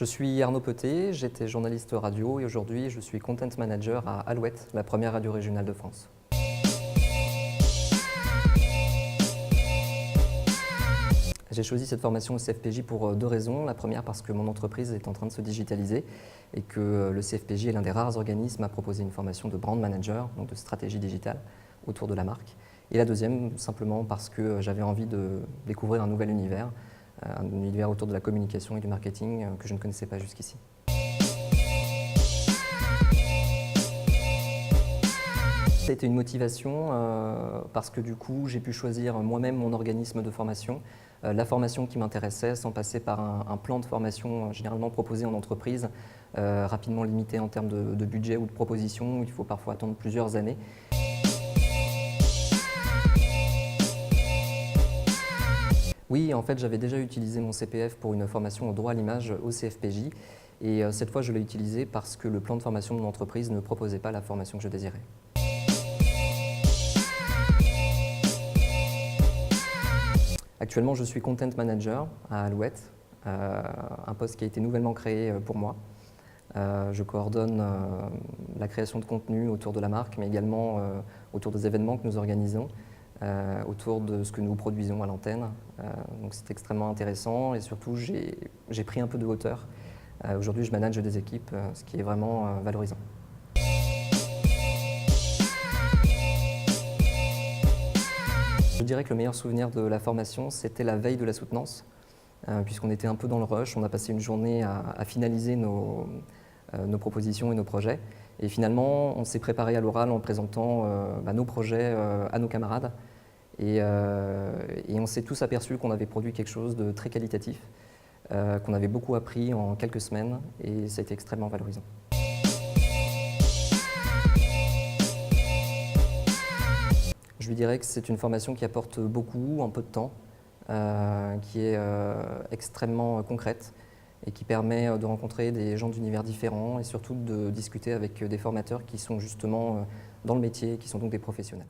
Je suis Arnaud Petet, j'étais journaliste radio et aujourd'hui je suis Content Manager à Alouette, la première radio régionale de France. J'ai choisi cette formation au CFPJ pour deux raisons. La première parce que mon entreprise est en train de se digitaliser et que le CFPJ est l'un des rares organismes à proposer une formation de brand manager, donc de stratégie digitale, autour de la marque. Et la deuxième, simplement parce que j'avais envie de découvrir un nouvel univers, un univers autour de la communication et du marketing que je ne connaissais pas jusqu'ici. Ça a été une motivation parce que du coup j'ai pu choisir moi-même mon organisme de formation, la formation qui m'intéressait sans passer par un plan de formation généralement proposé en entreprise, rapidement limité en termes de budget ou de proposition, où il faut parfois attendre plusieurs années. Oui, en fait, j'avais déjà utilisé mon CPF pour une formation au droit à l'image au CFPJ et cette fois, je l'ai utilisé parce que le plan de formation de mon entreprise ne proposait pas la formation que je désirais. Actuellement, je suis Content Manager à Alouette, un poste qui a été nouvellement créé pour moi. Je coordonne la création de contenu autour de la marque, mais également autour des événements que nous organisons, autour de ce que nous produisons à l'antenne. Donc c'est extrêmement intéressant et surtout j'ai pris un peu de hauteur. Aujourd'hui, je manage des équipes, ce qui est vraiment valorisant. Je dirais que le meilleur souvenir de la formation, c'était la veille de la soutenance, puisqu'on était un peu dans le rush. On a passé une journée à finaliser nos propositions et nos projets. Et finalement, on s'est préparé à l'oral en présentant nos projets à nos camarades. Et on s'est tous aperçus qu'on avait produit quelque chose de très qualitatif, qu'on avait beaucoup appris en quelques semaines, et ça a été extrêmement valorisant. Je lui dirais que c'est une formation qui apporte beaucoup en peu de temps, qui est extrêmement concrète et qui permet de rencontrer des gens d'univers différents et surtout de discuter avec des formateurs qui sont justement dans le métier et qui sont donc des professionnels.